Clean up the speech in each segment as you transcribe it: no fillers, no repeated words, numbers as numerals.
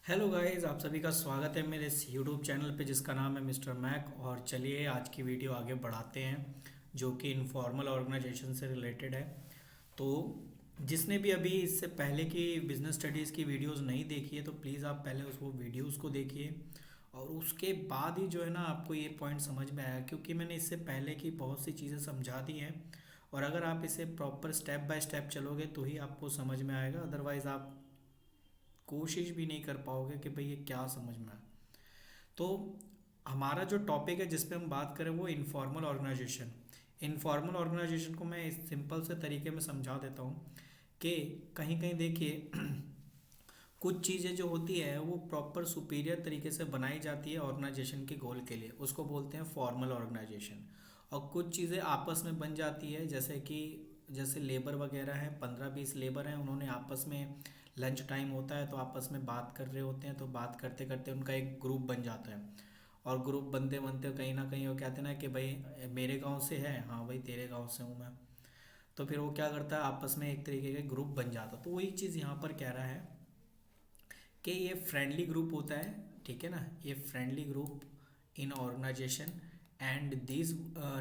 Hello guys, आप सभी का स्वागत है मेरे इस यूट्यूब चैनल पे जिसका नाम है मिस्टर मैक। और चलिए आज की वीडियो आगे बढ़ाते हैं जो कि इनफॉर्मल ऑर्गेनाइजेशन से रिलेटेड है। तो जिसने भी अभी इससे पहले की बिजनेस स्टडीज़ की वीडियोस नहीं देखी है तो प्लीज़ आप पहले उसको वीडियोस को देखिए और उसके बाद ही जो है ना आपको ये पॉइंट समझ में आया, क्योंकि मैंने इससे पहले की बहुत सी चीज़ें समझा दी हैं। और अगर आप इसे प्रॉपर स्टेप बाय स्टेप चलोगे तो ही आपको समझ में आएगा, अदरवाइज़ आप कोशिश भी नहीं कर पाओगे कि भाई ये क्या समझ में आए। तो हमारा जो टॉपिक है जिस पे हम बात करें वो इनफॉर्मल ऑर्गेनाइजेशन। इनफॉर्मल ऑर्गेनाइजेशन को मैं इस सिंपल से तरीके में समझा देता हूँ कि कहीं कहीं देखिए कुछ चीज़ें जो होती है वो प्रॉपर सुपीरियर तरीके से बनाई जाती है ऑर्गेनाइजेशन के गोल के लिए, उसको बोलते हैं फॉर्मल ऑर्गेनाइजेशन। और कुछ चीज़ें आपस में बन जाती है, जैसे लेबर वगैरह हैं, 15-20 लेबर हैं, उन्होंने आपस में लंच टाइम होता है तो आपस में बात कर रहे होते हैं, तो बात करते करते उनका एक ग्रुप बन जाता है। और ग्रुप बनते बनते कहीं ना कहीं वो कहते हैं ना कि भाई मेरे गांव से है, हाँ भाई तेरे गांव से हूँ मैं। तो फिर वो क्या करता है, आपस में एक तरीके का ग्रुप बन जाता। तो वही चीज़ यहाँ पर कह रहा है कि ये फ्रेंडली ग्रुप होता है, ठीक है ना, ये friendly group in organization and this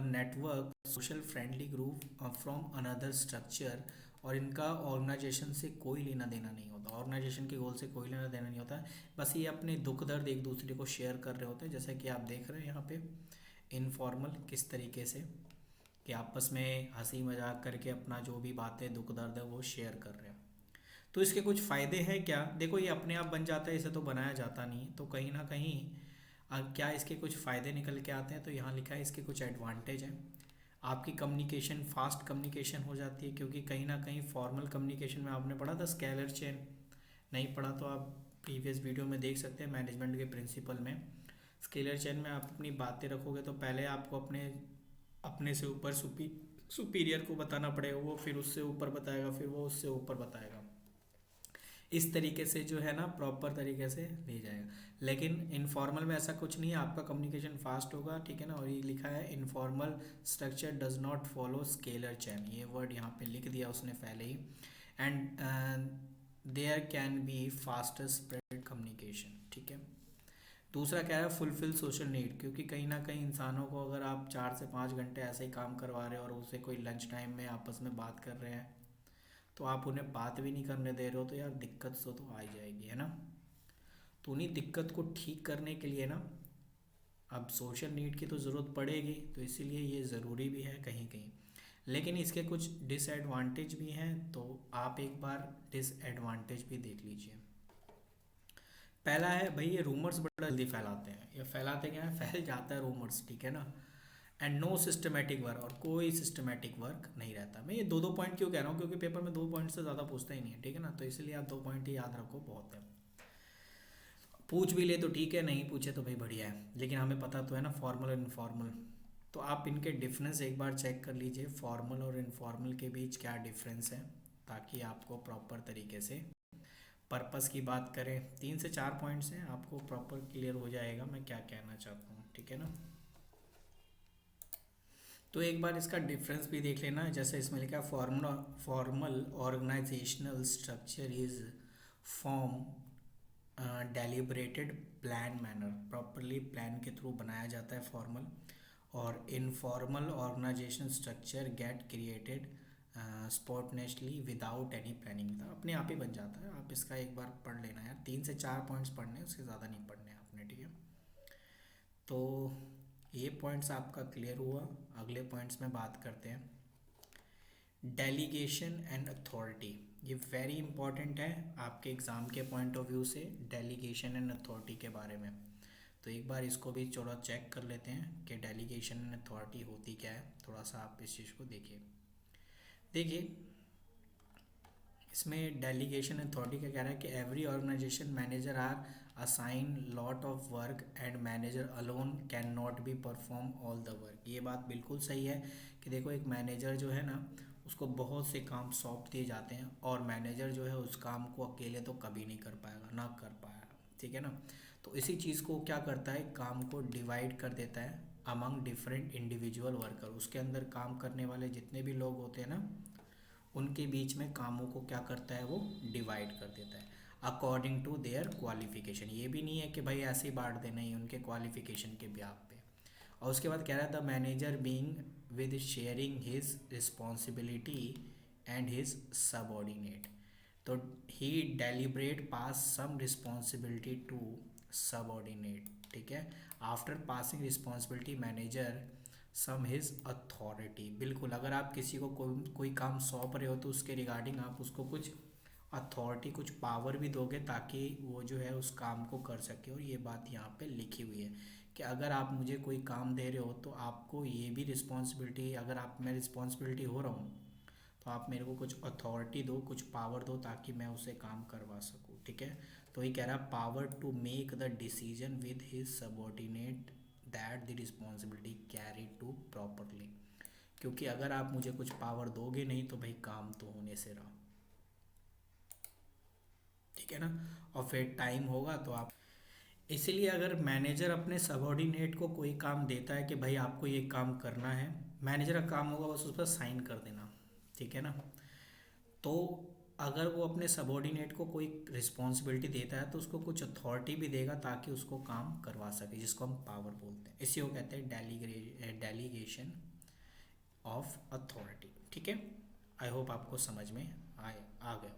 network social friendly group from another structure. और इनका ऑर्गेनाइजेशन से कोई लेना देना नहीं होता, ऑर्गेनाइजेशन के गोल से कोई लेना देना नहीं होता। बस ये अपने दुख दर्द एक दूसरे को शेयर कर रहे होते हैं, जैसे कि आप देख रहे हैं यहाँ पे इनफॉर्मल किस तरीके से कि आपस में हंसी मजाक करके अपना जो भी बातें दुख दर्द है वो शेयर कर रहे हैं। तो इसके कुछ फ़ायदे हैं क्या, देखो ये अपने आप बन जाता है, इसे तो बनाया जाता नहीं। तो कहीं ना कहीं अब क्या इसके कुछ फ़ायदे निकल के आते हैं, तो यहाँ लिखा है इसके कुछ एडवांटेज हैं। आपकी कम्युनिकेशन फास्ट कम्युनिकेशन हो जाती है, क्योंकि कहीं ना कहीं फॉर्मल कम्युनिकेशन में आपने पढ़ा था स्केलर चेन, नहीं पढ़ा तो आप प्रीवियस वीडियो में देख सकते हैं मैनेजमेंट के प्रिंसिपल में। स्केलर चेन में आप अपनी बातें रखोगे तो पहले आपको अपने अपने से ऊपर सुपीरियर को बताना पड़ेगा, वो फिर उससे ऊपर बताएगा, फिर वो उससे ऊपर बताएगा। इस तरीके से जो है ना प्रॉपर तरीके से ले जाएगा। लेकिन इनफॉर्मल में ऐसा कुछ नहीं है, आपका कम्युनिकेशन फास्ट होगा, ठीक है ना। और ये लिखा है informal structure does not follow scalar chain, ये वर्ड यहाँ पे लिख दिया उसने पहले ही। And there can be faster spread communication, ठीक है। दूसरा क्या है, फुलफिल सोशल नीड, क्योंकि कहीं ना कहीं इंसानों को अगर आप 4 से 5 घंटे ऐसे ही काम करवा रहे हो और उसे कोई लंच टाइम में आपस में बात कर रहे हैं तो आप उन्हें बात भी नहीं करने दे रहे हो, तो यार दिक्कत तो आ ही जाएगी, है ना। तो उन्हीं दिक्कत को ठीक करने के लिए ना अब सोशल नीड की तो ज़रूरत पड़ेगी, तो इसीलिए ये ज़रूरी भी है कहीं कहीं। लेकिन इसके कुछ डिसएडवांटेज भी हैं, तो आप एक बार डिसएडवांटेज भी देख लीजिए। पहला है भाई, ये रूमर्स बड़ा जल्दी फैलाते हैं, ये फैलाते क्या है, फैल जाता है रूमर्स, ठीक है ना। एंड नो सिस्टमेटिक वर्क, और कोई सिस्टमेटिक वर्क नहीं रहता। मैं ये दो दो पॉइंट क्यों कह रहा हूँ, क्योंकि पेपर में 2 पॉइंट से ज़्यादा पूछता ही नहीं है, ठीक है ना। तो इसलिए आप 2 पॉइंट ही याद रखो, बहुत है। पूछ भी ले तो ठीक है, नहीं पूछे तो भाई बढ़िया है, लेकिन हमें पता तो है ना फॉर्मल और इनफॉर्मल। तो आप इनके डिफरेंस एक बार चेक कर लीजिए, फॉर्मल और इनफॉर्मल के बीच क्या डिफरेंस है, ताकि आपको प्रॉपर तरीके से पर्पस की बात करें, 3 से 4 पॉइंट्स हैं, आपको प्रॉपर क्लियर हो जाएगा मैं क्या कहना चाहता हूँ, ठीक है ना। तो एक बार इसका डिफरेंस भी देख लेना, जैसे इसमें लिखा है formal organisational structure is form deliberated plan manner, properly plan के थ्रू बनाया जाता है फॉर्मल। और informal organisation structure get created spontaneously without any planning, अपने आप ही बन जाता है। आप इसका एक बार पढ़ लेना यार, 3 से 4 पॉइंट्स पढ़ने हैं, उसके ज़्यादा नहीं पढ़ने हैं आपने, ठीक है। तो ये पॉइंट्स आपका क्लियर हुआ। अगले पॉइंट्स में बात करते हैं डेलीगेशन एंड अथॉरिटी। ये वेरी इंपॉर्टेंट है आपके एग्ज़ाम के पॉइंट ऑफ व्यू से, डेलीगेशन एंड अथॉरिटी के बारे में। तो एक बार इसको भी थोड़ा चेक कर लेते हैं कि डेलीगेशन एंड अथॉरिटी होती क्या है, थोड़ा सा आप इस चीज़ को देखिए। देखिए इसमें डेलीगेशन अथॉरिटी का कह रहा है कि every organization manager are assign lot of work and manager alone can not be perform all the work. ये बात बिल्कुल सही है कि देखो एक मैनेजर जो है ना उसको बहुत से काम सौंप दिए जाते हैं, और मैनेजर जो है उस काम को अकेले तो कभी नहीं कर पाएगा, ना कर पाया, ठीक है ना। तो इसी चीज़ को क्या करता है, काम को डिवाइड कर देता है अमंग डिफरेंट इंडिविजुअल वर्कर। उसके अंदर काम करने वाले जितने भी लोग होते हैं ना उनके बीच में कामों को क्या करता है, वो डिवाइड कर देता है। According to their qualification. ये भी नहीं है कि भाई ऐसे ही बांट देना, ही उनके क्वालिफिकेशन के ब्याह पे। और उसके बाद कह रहा था manager being with sharing his responsibility and his subordinate. तो he deliberate pass some responsibility to subordinate, ठीक है। After passing responsibility manager some his authority. बिल्कुल, अगर आप किसी को कोई काम सौंप रहे हो तो उसके रिगार्डिंग आप उसको कुछ अथॉरिटी, कुछ पावर भी दोगे ताकि वो जो है उस काम को कर सके। और ये बात यहाँ पे लिखी हुई है कि अगर आप मुझे कोई काम दे रहे हो तो आपको ये भी रिस्पॉन्सिबिलिटी, अगर आप मैं रिस्पॉन्सिबिलिटी हो रहा हूँ तो आप मेरे को कुछ अथॉरिटी दो, कुछ पावर दो ताकि मैं उसे काम करवा सकूँ, ठीक है। तो ये कह रहा है power to make the decision with his subordinate that the responsibility carry to properly. क्योंकि अगर आप मुझे कुछ पावर दोगे नहीं तो भाई काम तो होने से रहा, ठीक है ना। और फिर टाइम होगा तो आप, इसलिए अगर मैनेजर अपने सबऑर्डिनेट को कोई काम देता है कि भाई आपको ये काम करना है, मैनेजर का काम होगा बस उस पर साइन कर देना, ठीक है ना। तो अगर वो अपने सबऑर्डिनेट को कोई रिस्पॉन्सिबिलिटी देता है तो उसको कुछ अथॉरिटी भी देगा ताकि उसको काम करवा सके, जिसको हम पावर बोलते हैं। इसी को कहते हैं डेलीगेशन ऑफ अथॉरिटी, ठीक है। आई होप आपको समझ में आ गया होगा।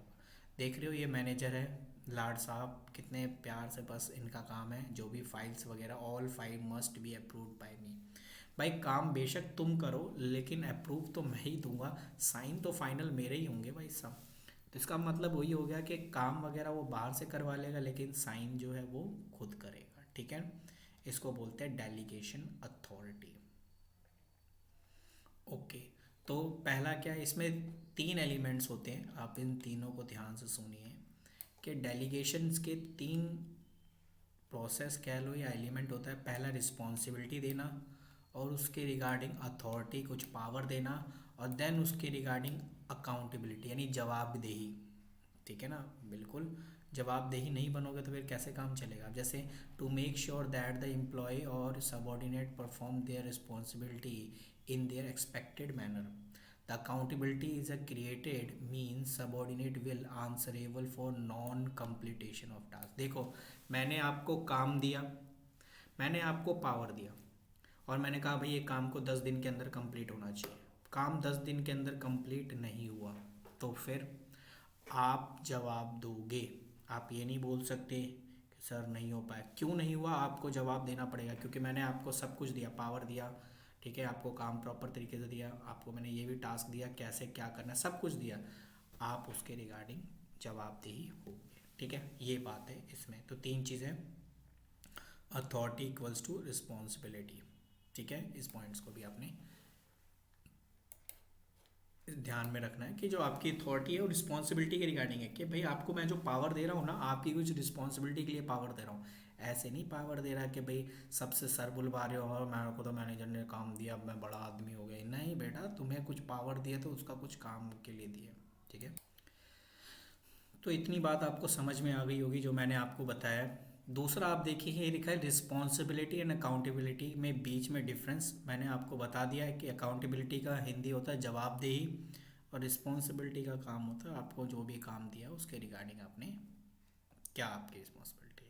देख रहे हो ये मैनेजर है लाड साहब, कितने प्यार से बस इनका काम है जो भी फाइल्स वगैरह, all file must be approved by me. भाई काम बेशक तुम करो लेकिन अप्रूव तो मैं ही दूंगा, साइन तो फाइनल मेरे ही होंगे भाई सब। तो इसका मतलब वही हो गया कि काम वगैरह वो बाहर से करवा लेगा लेकिन साइन जो है वो खुद करेगा, ठीक है। इसको बोलते हैं डेलीगेशन अथॉरिटी। ओके, तो पहला क्या है, इसमें तीन एलिमेंट्स होते हैं, आप इन तीनों को ध्यान से सुनिए कि डेलीगेशंस के तीन प्रोसेस कह लो या एलिमेंट होता है। पहला रिस्पॉन्सिबिलिटी देना और उसके रिगार्डिंग अथॉरिटी, कुछ पावर देना, और देन उसके रिगार्डिंग अकाउंटेबिलिटी यानी जवाबदेही, ठीक है ना। बिल्कुल, जवाबदेही नहीं बनोगे तो फिर कैसे काम चलेगा। जैसे to make sure that the employee और subordinate perform their responsibility in their expected manner. The accountability is a created means subordinate will answerable for non-completion of task। देखो, मैंने आपको काम दिया, मैंने आपको पावर दिया और मैंने कहा भाई ये काम को 10 दिन के अंदर कंप्लीट होना चाहिए। काम 10 दिन के अंदर कंप्लीट नहीं हुआ तो फिर आप जवाब दोगे। आप ये नहीं बोल सकते कि सर नहीं हो पाया। क्यों नहीं हुआ, आपको जवाब देना पड़ेगा क्योंकि मैंने आपको सब कुछ दिया, पावर दिया, ठीक है, आपको काम प्रॉपर तरीके से दिया, आपको मैंने ये भी टास्क दिया कैसे क्या करना है, सब कुछ दिया, आप उसके रिगार्डिंग जवाबदेही होगी, ठीक है। ये बात है इसमें। तो तीन चीज़ें, अथॉरिटी इक्वल्स टू रिस्पॉन्सिबिलिटी, ठीक है। इस पॉइंट्स को भी आपने ध्यान में रखना है कि जो आपकी अथॉरिटी है वो रिस्पॉन्सिबिलिटी के रिगार्डिंग है कि भाई आपको मैं जो पावर दे रहा हूँ ना, आपकी कुछ रिस्पॉन्सिबिलिटी के लिए पावर दे रहा हूँ। ऐसे नहीं पावर दे रहा कि भाई सबसे सर बुलवा रहे हो और मेरे को तो मैनेजर ने काम दिया अब मैं बड़ा आदमी हो गया। नहीं बेटा, तुम्हें कुछ पावर दिया तो उसका कुछ काम के लिए दिया, ठीक है। तो इतनी बात आपको समझ में आ गई होगी जो मैंने आपको बताया। दूसरा आप देखिए, ये लिखा है रिस्पॉन्सिबिलिटी एंड अकाउंटेबिलिटी में बीच में डिफरेंस मैंने आपको बता दिया है कि अकाउंटेबिलिटी का हिंदी होता है जवाबदेही और रिस्पॉन्सिबिलिटी का काम होता है आपको जो भी काम दिया उसके रिगार्डिंग आपने क्या आपकी रिस्पॉन्सिबिलिटी है।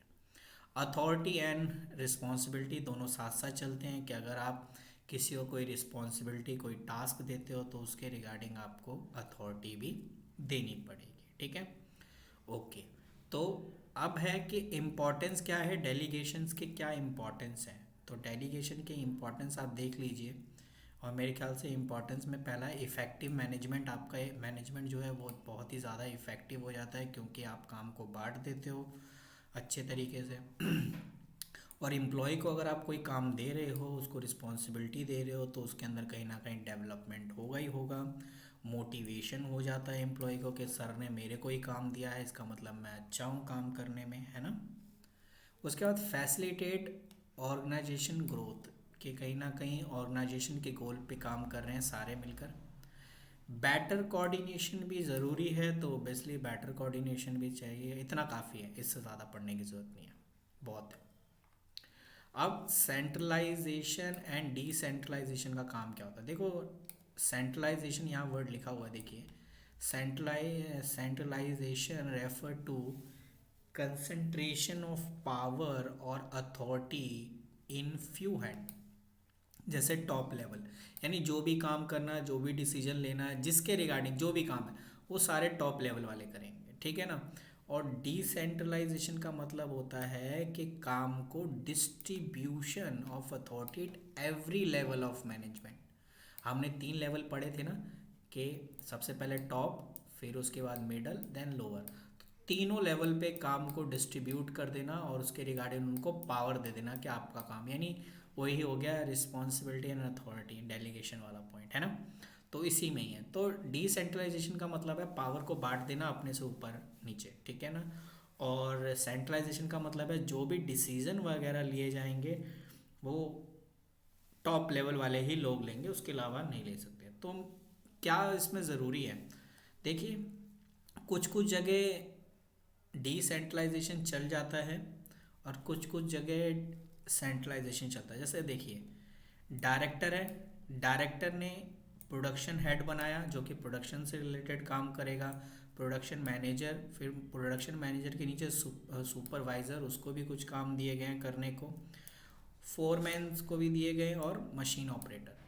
अथॉरिटी एंड रिस्पॉन्सिबिलिटी दोनों साथ साथ चलते हैं कि अगर आप किसी को कोई रिस्पॉन्सिबिलिटी, कोई टास्क देते हो तो उसके रिगार्डिंग आपको अथॉरिटी भी देनी पड़ेगी, ठीक है। ओके, तो अब है कि इम्पोर्टेंस क्या है, डेलीगेशंस के क्या इम्पोर्टेंस है। तो डेलीगेशन के इम्पोर्टेंस आप देख लीजिए और मेरे ख्याल से इम्पोर्टेंस में पहला है इफ़ेक्टिव मैनेजमेंट। आपका मैनेजमेंट जो है वो बहुत ही ज़्यादा इफ़ेक्टिव हो जाता है क्योंकि आप काम को बांट देते हो अच्छे तरीके से और एम्प्लॉय को अगर आप कोई काम दे रहे हो, उसको रिस्पॉन्सिबिलिटी दे रहे हो तो उसके अंदर कहीं ना कहीं डेवलपमेंट होगा ही होगा। मोटिवेशन हो जाता है एम्प्लॉय को कि सर ने मेरे को ही काम दिया है, इसका मतलब मैं अच्छा हूँ काम करने में, है ना। उसके बाद फैसिलिटेट ऑर्गेनाइजेशन ग्रोथ, कि कहीं ना कहीं ऑर्गेनाइजेशन के गोल पे काम कर रहे हैं सारे मिलकर। बेटर कोऑर्डिनेशन भी ज़रूरी है तो ओबियसली बेटर कोऑर्डिनेशन भी चाहिए, इतना काफ़ी है, इससे ज़्यादा पढ़ने की ज़रूरत नहीं है, बहुत है। अब सेंट्रलाइजेशन एंड डिसेंट्रलाइजेशन का काम क्या होता है, देखो सेंट्रलाइजेशन यहाँ वर्ड लिखा हुआ है, देखिए centralization refer to concentration of power और अथॉरिटी इन फ्यू हैंड। जैसे टॉप लेवल, यानी जो भी काम करना, जो भी डिसीजन लेना है, जिसके रिगार्डिंग जो भी काम है वो सारे टॉप लेवल वाले करेंगे, ठीक है ना। और डिसेंट्रलाइजेशन का मतलब होता है कि काम को distribution of authority at every level of management. हमने 3 लेवल पढ़े थे ना, कि सबसे पहले टॉप, फिर उसके बाद मिडल, देन लोअर। तीनों लेवल पे काम को डिस्ट्रीब्यूट कर देना और उसके रिगार्डिंग उनको पावर दे देना कि आपका काम, यानी वही हो गया रिस्पॉन्सिबिलिटी एंड अथॉरिटी, डेलीगेशन वाला पॉइंट है ना। तो इसी में ही है। तो डिसेंट्रलाइजेशन का मतलब है पावर को बांट देना अपने से ऊपर नीचे, ठीक है ना। और सेंट्रलाइजेशन का मतलब है जो भी डिसीजन वगैरह लिए जाएंगे वो टॉप लेवल वाले ही लोग लेंगे, उसके अलावा नहीं ले सकते। तो क्या इसमें ज़रूरी है, देखिए कुछ कुछ जगह डिसेंट्रलाइजेशन चल जाता है और कुछ कुछ जगह सेंट्रलाइजेशन चलता है। जैसे देखिए डायरेक्टर है, डायरेक्टर ने प्रोडक्शन हेड बनाया जो कि प्रोडक्शन से रिलेटेड काम करेगा, प्रोडक्शन मैनेजर, फिर प्रोडक्शन मैनेजर के नीचे सुपरवाइज़र, उसको भी कुछ काम दिए गए हैं करने को, फोरमैन्स को भी दिए गए और मशीन ऑपरेटर।